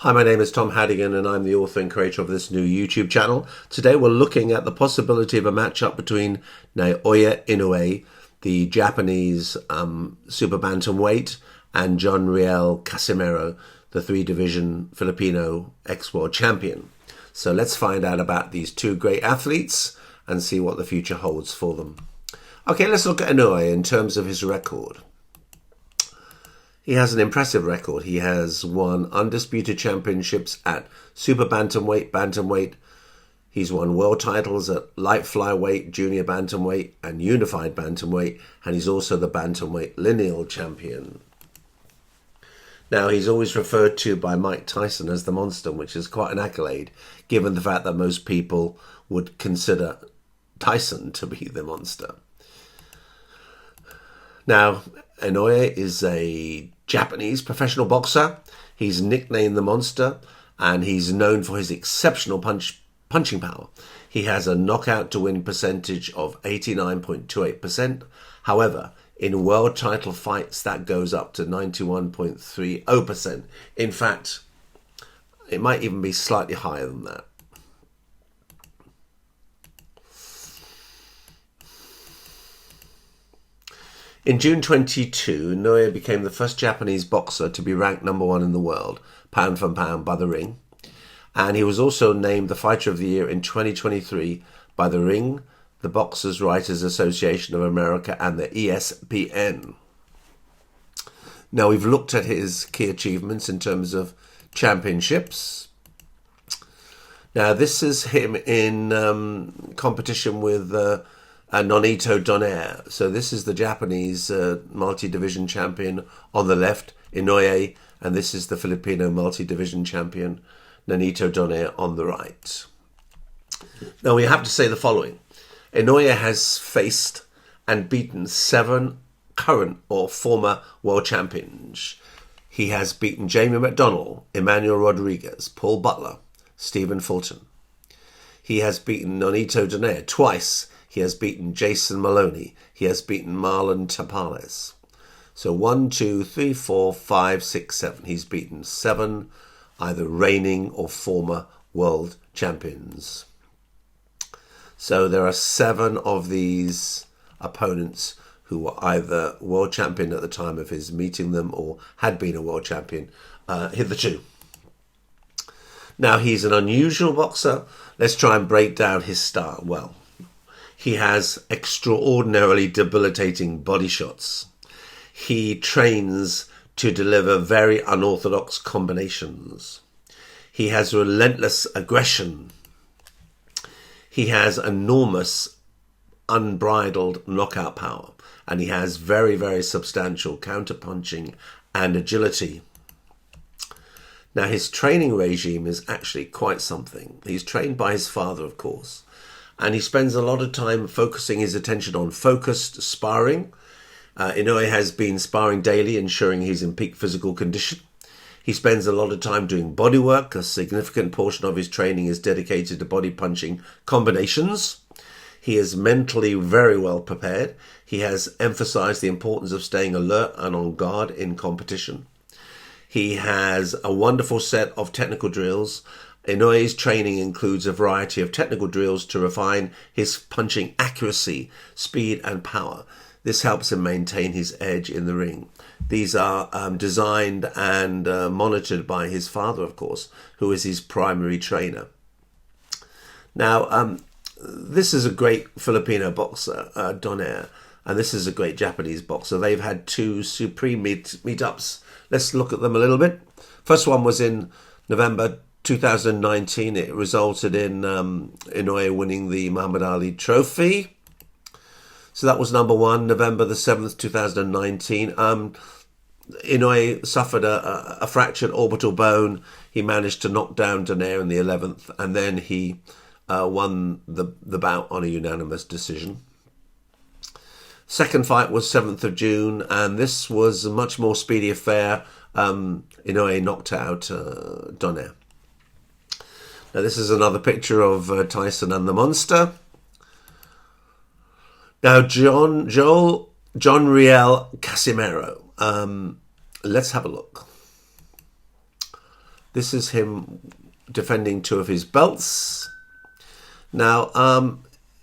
Hi, my name is Tom Hadigan and I'm the author and creator of this new YouTube channel. Today we're looking at the possibility of a matchup between Naoya Inoue, the Japanese super bantamweight, and John Riel Casimero, the three-division Filipino ex-world champion. So let's find out about these two great athletes and see what the future holds for them. Okay, let's look at Inoue in terms of his record. He has an impressive record. He has won undisputed championships at super bantamweight, bantamweight. He's won world titles at light flyweight, junior bantamweight, and unified bantamweight. And he's also the bantamweight lineal champion. Now, he's always referred to by Mike Tyson as the monster, which is quite an accolade, given the fact that most people would consider Tyson to be the monster. Now, Inoue is a Japanese professional boxer. He's nicknamed the Monster, and he's known for his exceptional punching power. He has a knockout to win percentage of 89.28%. However, in world title fights, that goes up to 91.30%. In fact, it might even be slightly higher than that. In June 22, Inoue became the first Japanese boxer to be ranked #1 in the world, pound for pound, by The Ring. And he was also named the Fighter of the Year in 2023 by The Ring, the Boxers Writers Association of America, and the ESPN. Now, we've looked at his key achievements in terms of championships. Now, this is him in competition with Nonito Donaire. So this is the Japanese multi-division champion on the left, Inoue, and this is the Filipino multi-division champion, Nonito Donaire, on the right. Now we have to say the following. Inoue has faced and beaten 7 current or former world champions. He has beaten Jamie McDonnell, Emmanuel Rodriguez, Paul Butler, Stephen Fulton. He has beaten Nonito Donaire twice. He has beaten Jason Maloney. He has beaten Marlon Tapales. So 1, 2, 3, 4, 5, 6, 7. He's beaten 7 either reigning or former world champions. So there are 7 of these opponents who were either world champion at the time of his meeting them or had been a world champion hitherto. Now, he's an unusual boxer. Let's try and break down his style. Well, he has extraordinarily debilitating body shots. He trains to deliver very unorthodox combinations. He has relentless aggression. He has enormous, unbridled knockout power. And he has very, very substantial counterpunching and agility. Now, his training regime is actually quite something. He's trained by his father, of course. And he spends a lot of time focusing his attention on focused sparring. Inoue has been sparring daily, ensuring he's in peak physical condition. He spends a lot of time doing body work. A significant portion of his training is dedicated to body punching combinations. He is mentally very well prepared. He has emphasized the importance of staying alert and on guard in competition. He has a wonderful set of technical drills. Inoue's training includes a variety of technical drills to refine his punching accuracy, speed, and power. This helps him maintain his edge in the ring. These are designed and monitored by his father, of course, who is his primary trainer. Now, this is a great Filipino boxer, Donaire, and this is a great Japanese boxer. They've had 2 supreme meetups. Let's look at them a little bit. First one was in November 2019. It resulted in Inoue winning the Muhammad Ali Trophy. So that was #1, November the 7th, 2019. Inoue suffered a fractured orbital bone. He managed to knock down Donaire in the 11th, and then he won the bout on a unanimous decision. Second fight was 7th of June, and this was a much more speedy affair. Inoue knocked out Donaire. Now, this is another picture of Tyson and the Monster. Now, John Riel Casimero. Let's have a look. This is him defending 2 of his belts. Now,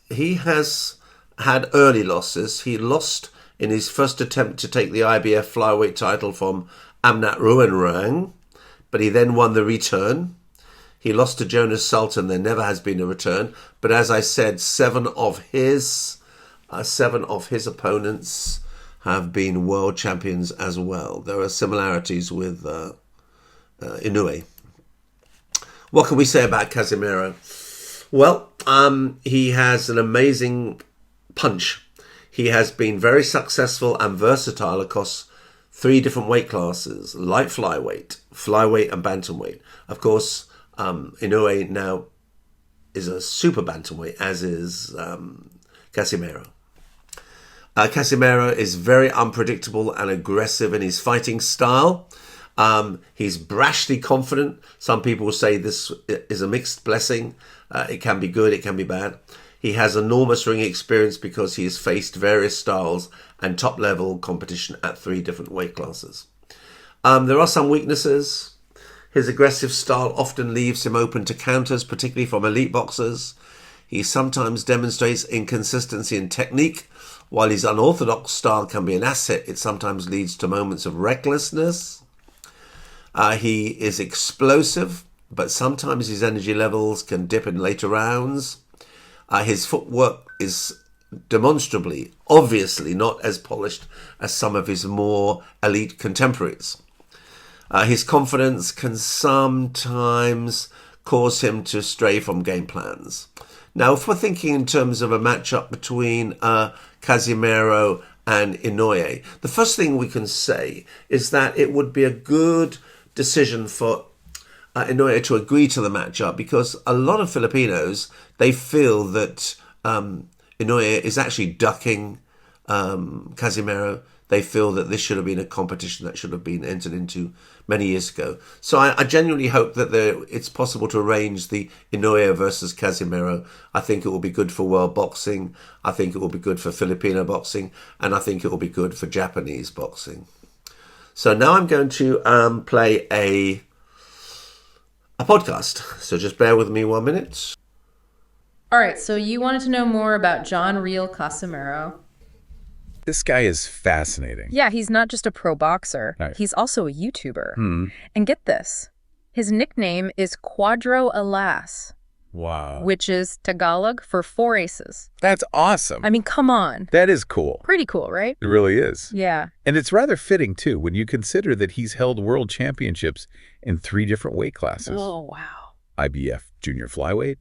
he has had early losses. He lost in his first attempt to take the IBF flyweight title from Amnat Ruenrang, but he then won the return. He lost to Jonas Sultan. There never has been a return. But as I said, 7 of his opponents have been world champions as well. There are similarities with Inoue. What can we say about Casimero? Well, he has an amazing punch. He has been very successful and versatile across 3 different weight classes: light flyweight, flyweight, and bantamweight. Of course, Inoue now is a super bantamweight, as is Casimero. Casimero is very unpredictable and aggressive in his fighting style. He's brashly confident. Some people will say this is a mixed blessing. It can be good, it can be bad. He has enormous ring experience because he has faced various styles and top-level competition at 3 different weight classes. There are some weaknesses. His aggressive style often leaves him open to counters, particularly from elite boxers. He sometimes demonstrates inconsistency in technique. While his unorthodox style can be an asset, it sometimes leads to moments of recklessness. He is explosive, but sometimes his energy levels can dip in later rounds. His footwork is demonstrably, obviously, not as polished as some of his more elite contemporaries. His confidence can sometimes cause him to stray from game plans. Now, if we're thinking in terms of a matchup between Casimero and Inoue, the first thing we can say is that it would be a good decision for Inoue to agree to the matchup, because a lot of Filipinos, they feel that Inoue is actually ducking Casimero. They feel that this should have been a competition that should have been entered into many years ago. So I genuinely hope that it's possible to arrange the Inoue versus Casimero. I think it will be good for world boxing. I think it will be good for Filipino boxing. And I think it will be good for Japanese boxing. So now I'm going to play a podcast. So just bear with me 1 minute. All right, so you wanted to know more about John Riel Casimero. This guy is fascinating. Yeah, he's not just a pro boxer. Right. He's also a YouTuber. And get this, his nickname is Quadro Alas. Wow. Which is Tagalog for 4 aces. That's awesome. I mean, come on. That is cool. Pretty cool, right? It really is. Yeah. And it's rather fitting, too, when you consider that he's held world championships in 3 different weight classes. Oh, wow. IBF junior flyweight,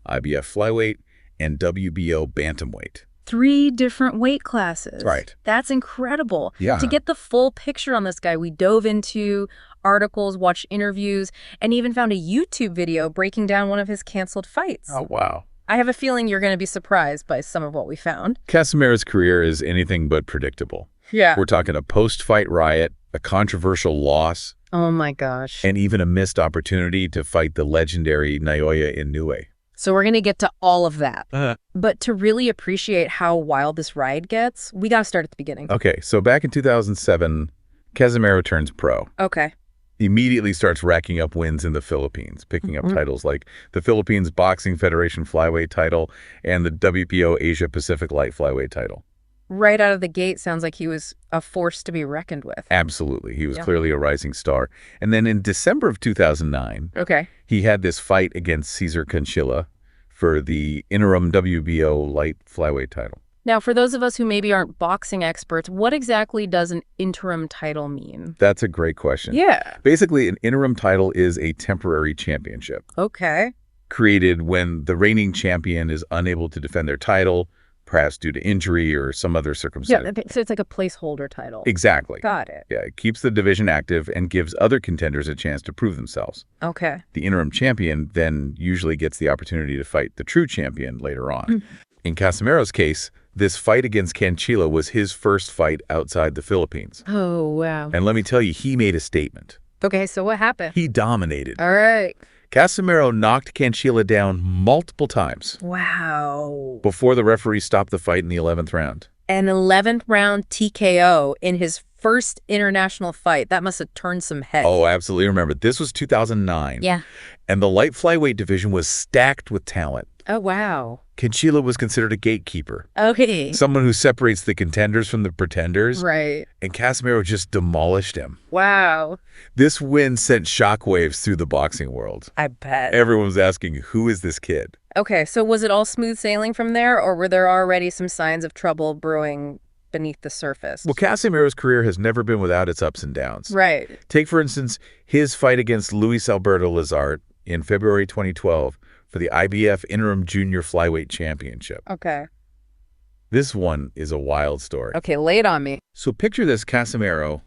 IBF flyweight, and WBO bantamweight. 3 different weight classes. Right. That's incredible. Yeah. To get the full picture on this guy, we dove into articles, watched interviews, and even found a YouTube video breaking down one of his canceled fights. Oh, wow. I have a feeling you're going to be surprised by some of what we found. Casimero's career is anything but predictable. Yeah. We're talking a post-fight riot, a controversial loss. Oh, my gosh. And even a missed opportunity to fight the legendary Naoya Inoue. So we're going to get to all of that. But to really appreciate how wild this ride gets, we got to start at the beginning. Okay, so back in 2007, Casimero turns pro. Okay. Immediately starts racking up wins in the Philippines, picking up titles like the Philippines Boxing Federation flyweight title and the WPO Asia Pacific light flyweight title. Right out of the gate, sounds like he was a force to be reckoned with. Absolutely. He was clearly a rising star. And then in December of 2009, he had this fight against Cesar Canchilla for the interim WBO light flyweight title. Now, for those of us who maybe aren't boxing experts, what exactly does an interim title mean? That's a great question. Yeah. Basically, an interim title is a temporary championship. Okay. Created when the reigning champion is unable to defend their title, perhaps due to injury or some other circumstance. Yeah, so it's like a placeholder title. Exactly. Got it. Yeah, it keeps the division active and gives other contenders a chance to prove themselves. Okay. The interim champion then usually gets the opportunity to fight the true champion later on. In Casimero's case, this fight against Canchilla was his first fight outside the Philippines. Oh, wow. And let me tell you, he made a statement. Okay, so what happened? He dominated. All right. Casimero knocked Canchilla down multiple times. Wow. Before the referee stopped the fight in the 11th round. An 11th round TKO in his first international fight. That must have turned some heads. Oh, absolutely. Remember, this was 2009. Yeah. And the light flyweight division was stacked with talent. Oh, wow. Canchila was considered a gatekeeper. Okay. Someone who separates the contenders from the pretenders. Right. And Casimero just demolished him. Wow. This win sent shockwaves through the boxing world. I bet. Everyone was asking, who is this kid? Okay, so was it all smooth sailing from there, or were there already some signs of trouble brewing beneath the surface? Well, Casimero's career has never been without its ups and downs. Right. Take, for instance, his fight against Luis Alberto Lazart in February 2012 for the IBF Interim Junior Flyweight Championship. Okay. This one is a wild story. Okay, lay it on me. So picture this. Casimero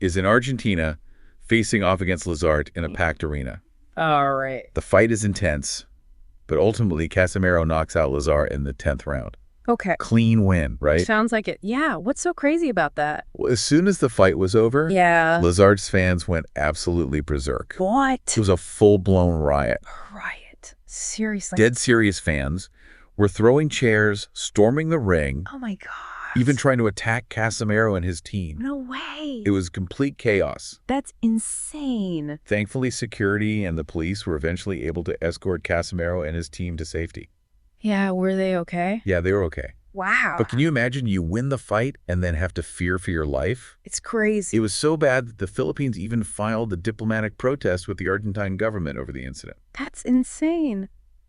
is in Argentina facing off against Lazart in a packed arena. All right. The fight is intense, but ultimately Casimero knocks out Lazart in the 10th round. Okay. Clean win, right? Sounds like it. Yeah. What's so crazy about that? Well, as soon as the fight was over, Yeah. Lazart's fans went absolutely berserk. What? It was a full-blown riot. Riot. Seriously. Dead serious fans were throwing chairs, storming the ring, Oh my God. even trying to attack Casimero and his team. No way. It was complete chaos. That's insane. Thankfully, security and the police were eventually able to escort Casimero and his team to safety. Yeah, were they okay? Yeah, they were okay. Wow. But can you imagine you win the fight and then have to fear for your life? It's crazy. It was so bad that the Philippines even filed a diplomatic protest with the Argentine government over the incident. That's insane.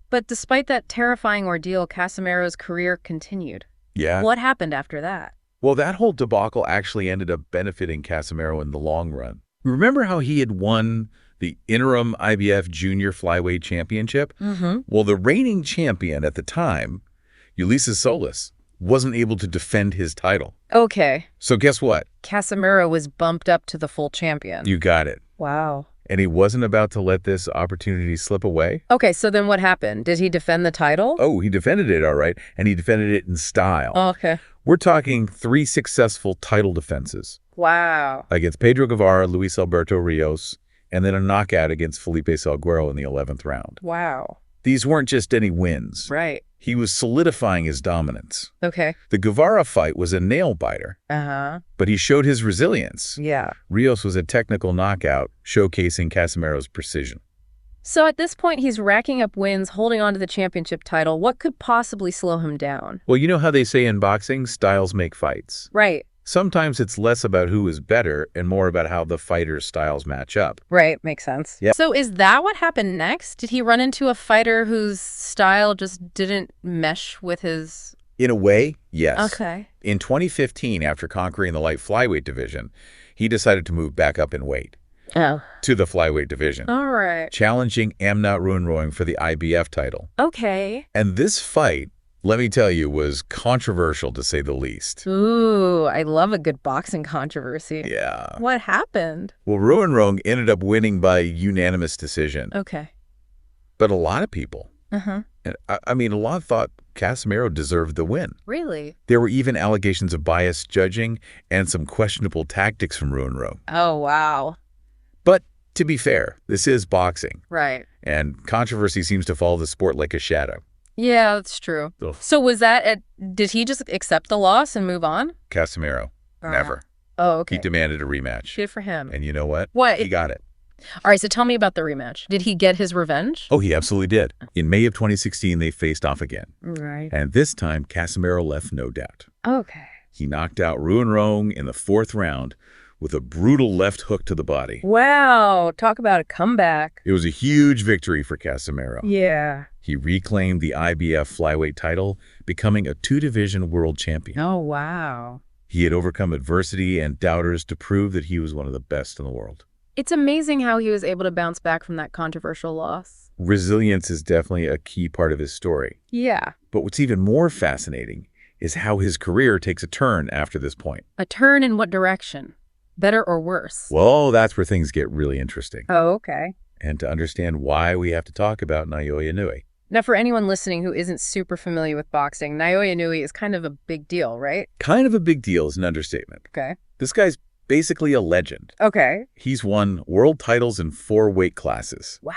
But despite that terrifying ordeal, Casimero's career continued. Yeah. What happened after that? Well, that whole debacle actually ended up benefiting Casimero in the long run. Remember how he had won the interim IBF Junior Flyweight Championship? Mm-hmm. Well, the reigning champion at the time, Ulises Solis, wasn't able to defend his title. Okay. So guess what? Casimero was bumped up to the full champion. You got it. Wow. And he wasn't about to let this opportunity slip away. Okay, so then what happened? Did he defend the title? Oh, he defended it all right, and he defended it in style. Okay. We're talking 3 successful title defenses. Wow. Against Pedro Guevara, Luis Alberto Rios, and then a knockout against Felipe Salguero in the 11th round. Wow. These weren't just any wins. Right. He was solidifying his dominance. Okay. The Guevara fight was a nail-biter, Uh-huh. but he showed his resilience. Yeah. Rios was a technical knockout, showcasing Casimero's precision. So at this point, he's racking up wins, holding on to the championship title. What could possibly slow him down? Well, you know how they say in boxing, styles make fights. Right. Sometimes it's less about who is better and more about how the fighters' styles match up. Right. Makes sense. Yep. So is that what happened next? Did he run into a fighter whose style just didn't mesh with his... In a way, yes. Okay. In 2015, after conquering the light flyweight division, he decided to move back up in weight Oh. to the flyweight division, All right. challenging Amnat Ruenroeng for the IBF title. Okay. And this fight, let me tell you, was controversial to say the least. Ooh, I love a good boxing controversy. Yeah. What happened? Well, Ruenroeng ended up winning by unanimous decision. Okay. But a lot of people, Uh-huh. and I mean, a lot thought Casimero deserved the win. Really? There were even allegations of biased judging and some questionable tactics from Ruenroeng. Oh, wow. But to be fair, this is boxing, Right. and controversy seems to follow the sport like a shadow. Yeah, that's true. Ugh. So was that did he just accept the loss and move on? Casimero, never. Oh, okay. He demanded a rematch. Good for him. And you know what? What? He got it. All right, so tell me about the rematch. Did he get his revenge? Oh, he absolutely did. In May of 2016, they faced off again. Right. And this time, Casimero left no doubt. Okay. He knocked out Ruenroeng in the 4th round with a brutal left hook to the body. Wow, talk about a comeback. It was a huge victory for Casimero. Yeah. He reclaimed the IBF flyweight title, becoming a 2-division world champion. Oh, wow. He had overcome adversity and doubters to prove that he was one of the best in the world. It's amazing how he was able to bounce back from that controversial loss. Resilience is definitely a key part of his story. Yeah. But what's even more fascinating is how his career takes a turn after this point. A turn in what direction? Better or worse? Well, that's where things get really interesting. Oh, okay. And to understand why, we have to talk about Naoya Inoue. Now, for anyone listening who isn't super familiar with boxing, Naoya Inoue is kind of a big deal, right? Kind of a big deal is an understatement. Okay. This guy's basically a legend. Okay. He's won world titles in 4 weight classes. Wow.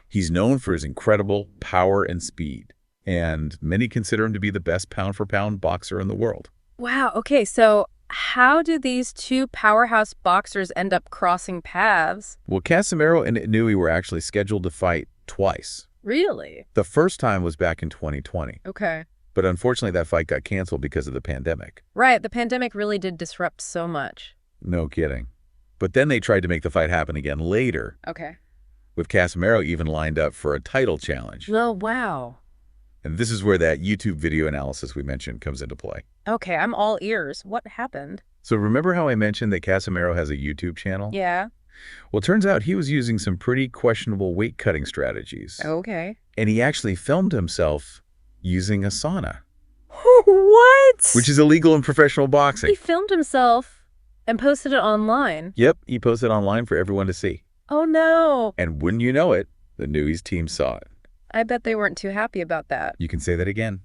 He's known for his incredible power and speed, and many consider him to be the best pound-for-pound boxer in the world. Wow. Okay, so how do these two powerhouse boxers end up crossing paths? Well, Casimero and Inoue were actually scheduled to fight twice. Really? The first time was back in 2020. Okay. But unfortunately, that fight got canceled because of the pandemic. Right. The pandemic really did disrupt so much. No kidding. But then they tried to make the fight happen again later. Okay. With Casimero even lined up for a title challenge. Oh, wow. And this is where that YouTube video analysis we mentioned comes into play. Okay, I'm all ears. What happened? So remember how I mentioned that Casimero has a YouTube channel? Yeah. Well, it turns out he was using some pretty questionable weight-cutting strategies. Okay. And he actually filmed himself using a sauna. What? Which is illegal in professional boxing. He filmed himself and posted it online. Yep, he posted online for everyone to see. Oh, no. And wouldn't you know it, the Inoue's team saw it. I bet they weren't too happy about that. You can say that again.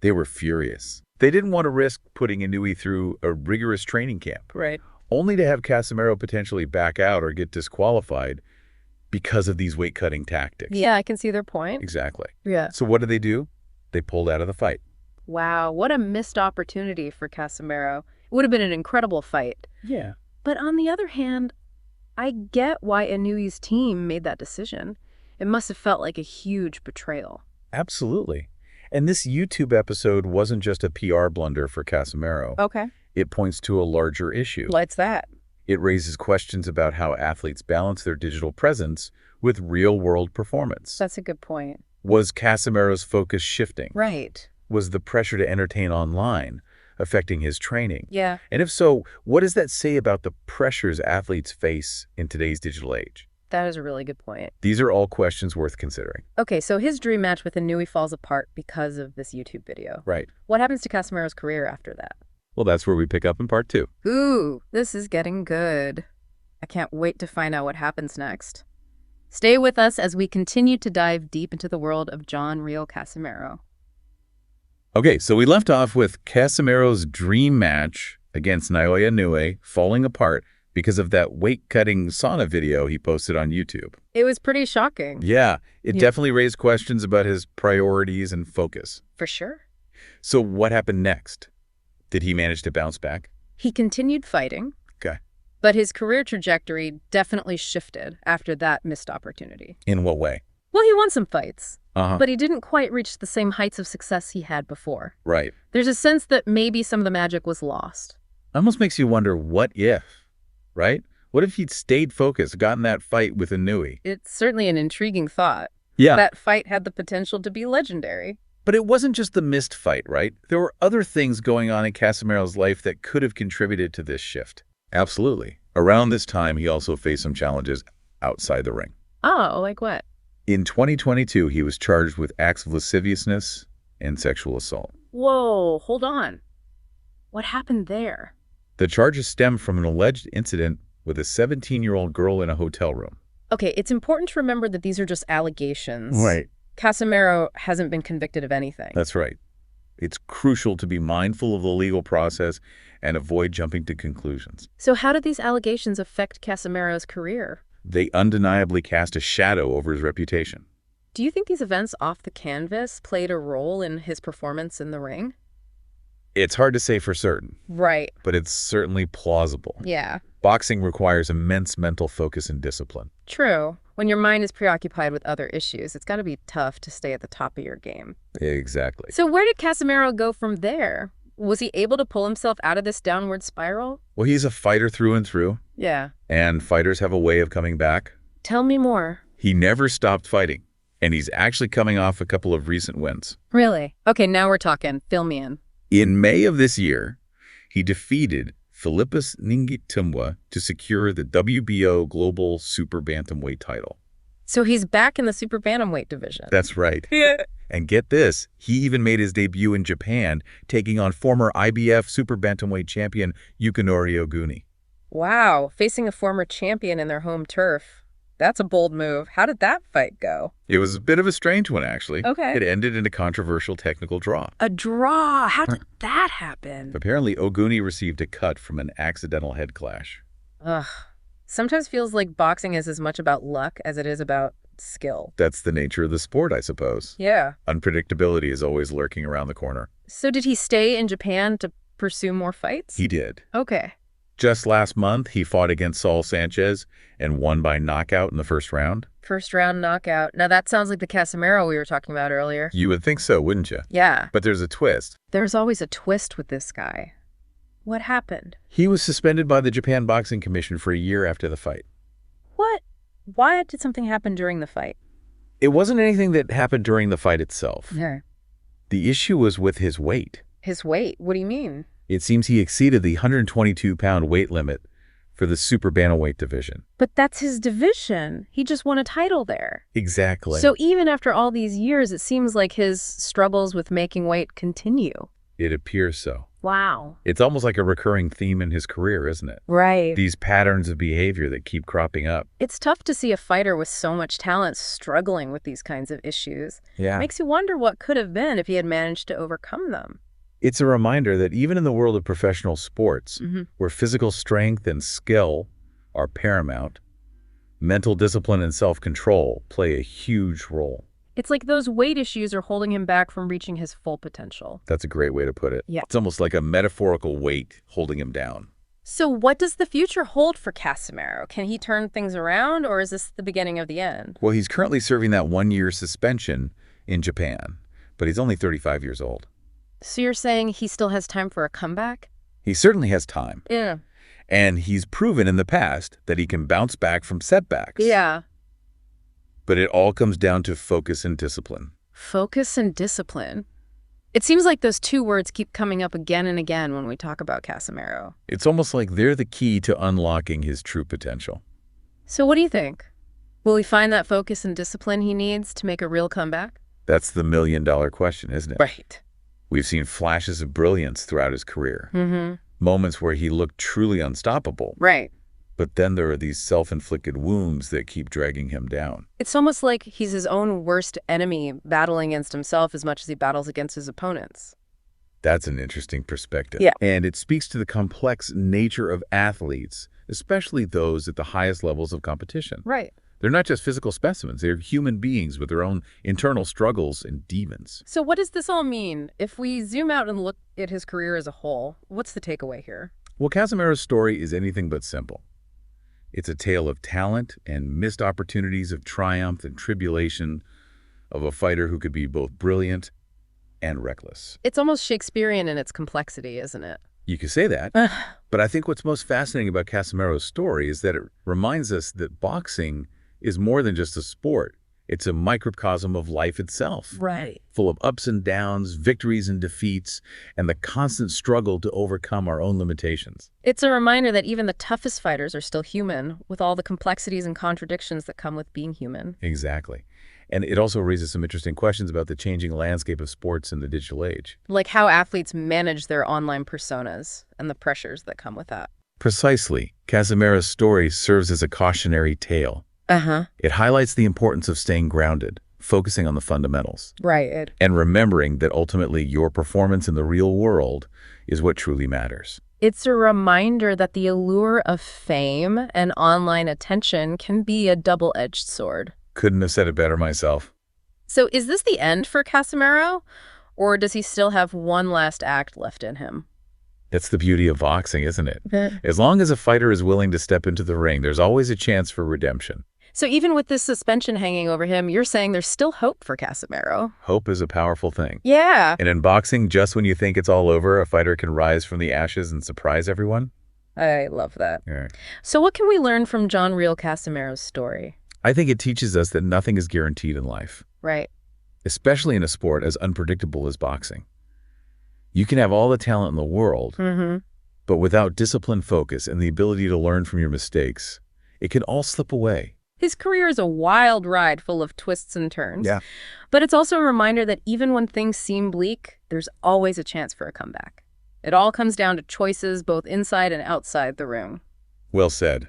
They were furious. They didn't want to risk putting Inoue through a rigorous training camp. Right. Only to have Casimero potentially back out or get disqualified because of these weight-cutting tactics. Yeah, I can see their point. Exactly. Yeah. So what did they do? They pulled out of the fight. Wow, what a missed opportunity for Casimero. It would have been an incredible fight. Yeah. But on the other hand, I get why Inoue's team made that decision. It must have felt like a huge betrayal. Absolutely. And this YouTube episode wasn't just a PR blunder for Casimero. Okay. It points to a larger issue. What's that? It raises questions about how athletes balance their digital presence with real-world performance. That's a good point. Was Casimero's focus shifting? Right. Was the pressure to entertain online affecting his training? Yeah. And if so, what does that say about the pressures athletes face in today's digital age? That is a really good point. These are all questions worth considering. Okay, so his dream match with Inoue falls apart because of this YouTube video. Right. What happens to Casimero's career after that? Well, that's where we pick up in part 2. Ooh, this is getting good. I can't wait to find out what happens next. Stay with us as we continue to dive deep into the world of John Riel Casimero. Okay, so we left off with Casimero's dream match against Naoya Inoue falling apart because of that weight-cutting sauna video he posted on YouTube. It was pretty shocking. Yeah, it definitely raised questions about his priorities and focus. For sure. So what happened next? Did he manage to bounce back? He continued fighting. Okay. But his career trajectory definitely shifted after that missed opportunity. In what way? Well, he won some fights, Uh-huh. but he didn't quite reach the same heights of success he had before. Right. There's a sense that maybe some of the magic was lost. Almost makes you wonder, what if? Right? What if he'd stayed focused, gotten that fight with Inoue? It's certainly an intriguing thought. Yeah. That fight had the potential to be legendary. But it wasn't just the missed fight, right? There were other things going on in Casimero's life that could have contributed to this shift. Absolutely. Around this time, he also faced some challenges outside the ring. Oh, like what? In 2022, he was charged with acts of lasciviousness and sexual assault. Whoa, hold on. What happened there? The charges stem from an alleged incident with a 17-year-old girl in a hotel room. Okay, it's important to remember that these are just allegations. Right. Casimero hasn't been convicted of anything. That's right. It's crucial to be mindful of the legal process and avoid jumping to conclusions. So how did these allegations affect Casimero's career? They undeniably cast a shadow over his reputation. Do you think these events off the canvas played a role in his performance in the ring? It's hard to say for certain. Right. But it's certainly plausible. Yeah. Boxing requires immense mental focus and discipline. True. When your mind is preoccupied with other issues, it's got to be tough to stay at the top of your game. Exactly. So where did Casimero go from there? Was he able to pull himself out of this downward spiral? Well, he's a fighter through and through. Yeah. And fighters have a way of coming back. Tell me more. He never stopped fighting. And he's actually coming off a couple of recent wins. Really? Okay, now we're talking. Fill me in. In May of this year, he defeated Philippus Ningitumwa to secure the WBO Global SuperBantamweight title. So he's back in the SuperBantamweight division. That's right. Yeah. And get this, he even made his debut in Japan, taking on former IBF SuperBantamweight champion Yukinori Oguni. Wow, facing a former champion in their home turf. That's a bold move. How did that fight go? It was a bit of a strange one, actually. Okay. It ended in a controversial technical draw. A draw? How did that happen? Apparently, Oguni received a cut from an accidental head clash. Ugh. Sometimes feels like boxing is as much about luck as it is about skill. That's the nature of the sport, I suppose. Yeah. Unpredictability is always lurking around the corner. So did he stay in Japan to pursue more fights? He did. Okay. Just last month, he fought against Saul Sanchez and won by knockout in the first round. First round knockout. Now that sounds like the Casimero we were talking about earlier. You would think so, wouldn't you? Yeah. But there's a twist. There's always a twist with this guy. What happened? He was suspended by the Japan Boxing Commission for a year after the fight. What? Why did something happen during the fight? It wasn't anything that happened during the fight itself. Yeah. The issue was with his weight. His weight? What do you mean? It seems he exceeded the 122-pound weight limit for the SuperBantamweight division. But that's his division. He just won a title there. Exactly. So even after all these years, it seems like his struggles with making weight continue. It appears so. Wow. It's almost like a recurring theme in his career, isn't it? Right. These patterns of behavior that keep cropping up. It's tough to see a fighter with so much talent struggling with these kinds of issues. Yeah. Makes you wonder what could have been if he had managed to overcome them. It's a reminder that even in the world of professional sports, where physical strength and skill are paramount, mental discipline and self-control play a huge role. It's like those weight issues are holding him back from reaching his full potential. That's a great way to put it. Yeah. It's almost like a metaphorical weight holding him down. So what does the future hold for Casimero? Can he turn things around, or is this the beginning of the end? Well, he's currently serving that 1-year suspension in Japan, but he's only 35 years old. So you're saying he still has time for a comeback? He certainly has time. Yeah. And he's proven in the past that he can bounce back from setbacks. Yeah. But it all comes down to focus and discipline. Focus and discipline. It seems like those two words keep coming up again and again when we talk about Casimero. It's almost like they're the key to unlocking his true potential. So what do you think? Will he find that focus and discipline he needs to make a real comeback? That's the million-dollar question, isn't it? Right. We've seen flashes of brilliance throughout his career. Moments where he looked truly unstoppable. Right. But then there are these self-inflicted wounds that keep dragging him down. It's almost like he's his own worst enemy, battling against himself as much as he battles against his opponents. That's an interesting perspective. Yeah. And it speaks to the complex nature of athletes, especially those at the highest levels of competition. Right. They're not just physical specimens. They're human beings with their own internal struggles and demons. So what does this all mean? If we zoom out and look at his career as a whole, what's the takeaway here? Well, Casimero's story is anything but simple. It's a tale of talent and missed opportunities, of triumph and tribulation, of a fighter who could be both brilliant and reckless. It's almost Shakespearean in its complexity, isn't it? You could say that, but I think what's most fascinating about Casimero's story is that it reminds us that boxing is more than just a sport. It's a microcosm of life itself. Right. Full of ups and downs, victories and defeats, and the constant struggle to overcome our own limitations. It's a reminder that even the toughest fighters are still human, with all the complexities and contradictions that come with being human. Exactly. And it also raises some interesting questions about the changing landscape of sports in the digital age. Like how athletes manage their online personas and the pressures that come with that. Precisely. Casimero's story serves as a cautionary tale. It highlights the importance of staying grounded, focusing on the fundamentals. Right. And remembering that ultimately your performance in the real world is what truly matters. It's a reminder that the allure of fame and online attention can be a double-edged sword. Couldn't have said it better myself. So is this the end for Casimero, or does he still have one last act left in him? That's the beauty of boxing, isn't it? As long as a fighter is willing to step into the ring, there's always a chance for redemption. So even with this suspension hanging over him, you're saying there's still hope for Casimero? Hope is a powerful thing. Yeah. And in boxing, just when you think it's all over, a fighter can rise from the ashes and surprise everyone. I love that. Yeah. So what can we learn from John Riel Casimero's story? I think it teaches us that nothing is guaranteed in life. Right. Especially in a sport as unpredictable as boxing. You can have all the talent in the world, but without discipline, focus, and the ability to learn from your mistakes, it can all slip away. His career is a wild ride full of twists and turns. Yeah. But it's also a reminder that even when things seem bleak, there's always a chance for a comeback. It all comes down to choices both inside and outside the ring. Well said.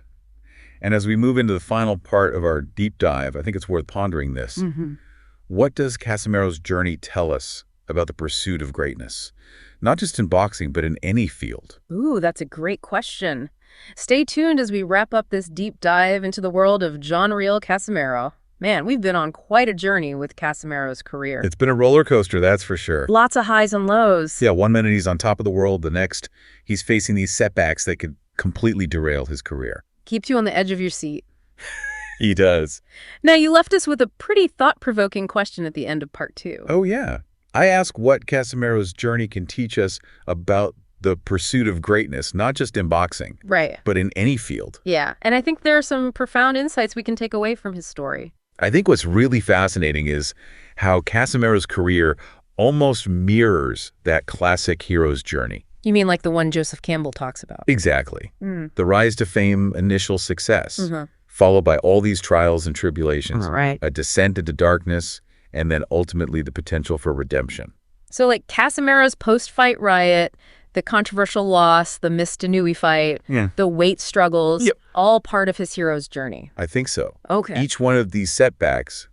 And as we move into the final part of our deep dive, I think it's worth pondering this. What does Casimero's journey tell us about the pursuit of greatness? Not just in boxing, but in any field. Ooh, that's a great question. Stay tuned as we wrap up this deep dive into the world of John Riel Casimero. Man, we've been on quite a journey with Casemero's career. It's been a roller coaster, that's for sure. Lots of highs and lows. Yeah, one minute he's on top of the world, the next he's facing these setbacks that could completely derail his career. Keeps you on the edge of your seat. He does. Now, you left us with a pretty thought-provoking question at the end of part 2. Oh, yeah. I ask what Casemero's journey can teach us about the pursuit of greatness, not just in boxing, Right. but in any field. Yeah, and I think there are some profound insights we can take away from his story. I think what's really fascinating is how Casemero's career almost mirrors that classic hero's journey. You mean like the one Joseph Campbell talks about? Exactly. The rise to fame, initial success, followed by all these trials and tribulations, Right. a descent into darkness, and then ultimately the potential for redemption. So like Casemero's post-fight riot, the controversial loss, the missed Inoue fight, the weight struggles, all part of his hero's journey. I think so. Okay. Each one of these setbacks,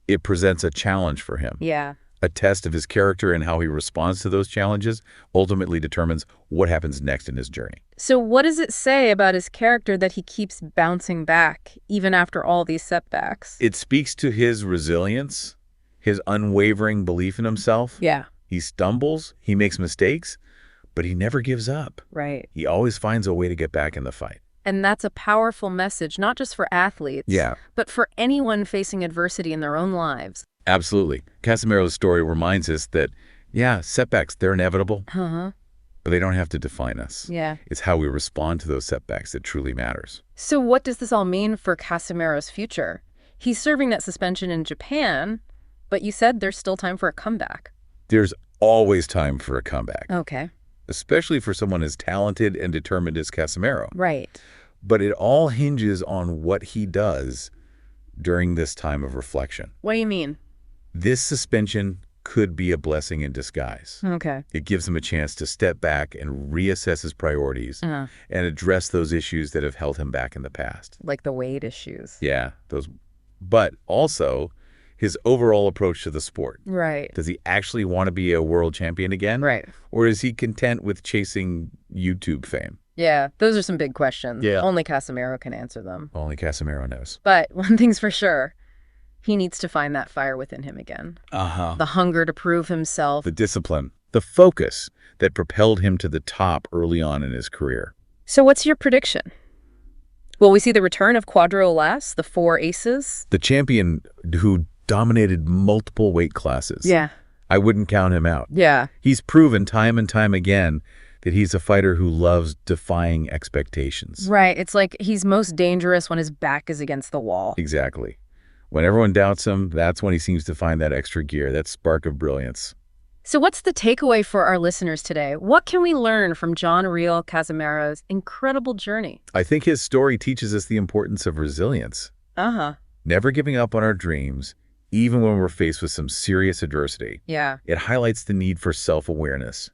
it presents a challenge for him. Yeah. A test of his character and how he responds to those challenges ultimately determines what happens next in his journey. So what does it say about his character that he keeps bouncing back even after all these setbacks? It speaks to his resilience, his unwavering belief in himself. Yeah. He stumbles, he makes mistakes, but he never gives up. Right. He always finds a way to get back in the fight. And that's a powerful message, not just for athletes, but for anyone facing adversity in their own lives. Absolutely. Casemero's story reminds us that, setbacks, they're inevitable, but they don't have to define us. Yeah. It's how we respond to those setbacks that truly matters. So what does this all mean for Casemero's future? He's serving that suspension in Japan, but you said there's still time for a comeback. There's always time for a comeback. Okay. Especially for someone as talented and determined as Casemero. Right. But it all hinges on what he does during this time of reflection. What do you mean? This suspension could be a blessing in disguise. Okay. It gives him a chance to step back and reassess his priorities and address those issues that have held him back in the past. Like the weight issues. Yeah, those. But also his overall approach to the sport. Right. Does he actually want to be a world champion again? Right. Or is he content with chasing YouTube fame? Yeah, those are some big questions. Yeah. Only Casemero can answer them. Only Casemero knows. But one thing's for sure, he needs to find that fire within him again. The hunger to prove himself. The discipline, the focus that propelled him to the top early on in his career. So what's your prediction? Will we see the return of Quadro Alas, the 4 aces? The champion who dominated multiple weight classes. Yeah. I wouldn't count him out. Yeah. He's proven time and time again that he's a fighter who loves defying expectations. Right. It's like he's most dangerous when his back is against the wall. Exactly. When everyone doubts him, that's when he seems to find that extra gear, that spark of brilliance. So what's the takeaway for our listeners today? What can we learn from John Riel Casemero's incredible journey? I think his story teaches us the importance of resilience. Never giving up on our dreams, even when we're faced with some serious adversity. Yeah. It highlights the need for self-awareness,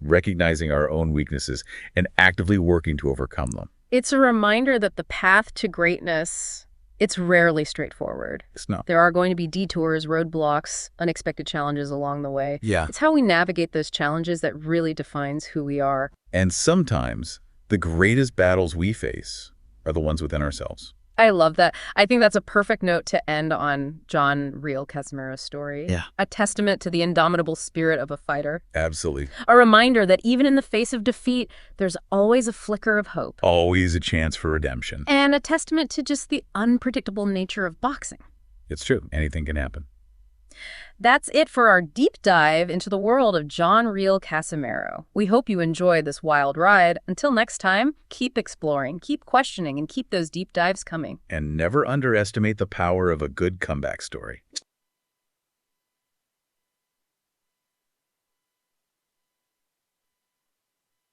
recognizing our own weaknesses and actively working to overcome them. It's a reminder that the path to greatness, it's rarely straightforward. It's not. There are going to be detours, roadblocks, unexpected challenges along the way. Yeah. It's how we navigate those challenges that really defines who we are. And sometimes the greatest battles we face are the ones within ourselves. I love that. I think that's a perfect note to end on John Riel Casimera's story. Yeah. A testament to the indomitable spirit of a fighter. Absolutely. A reminder that even in the face of defeat, there's always a flicker of hope. Always a chance for redemption. And a testament to just the unpredictable nature of boxing. It's true. Anything can happen. That's it for our deep dive into the world of John Riel Casimero. We hope you enjoyed this wild ride. Until next time, keep exploring, keep questioning, and keep those deep dives coming. And never underestimate the power of a good comeback story.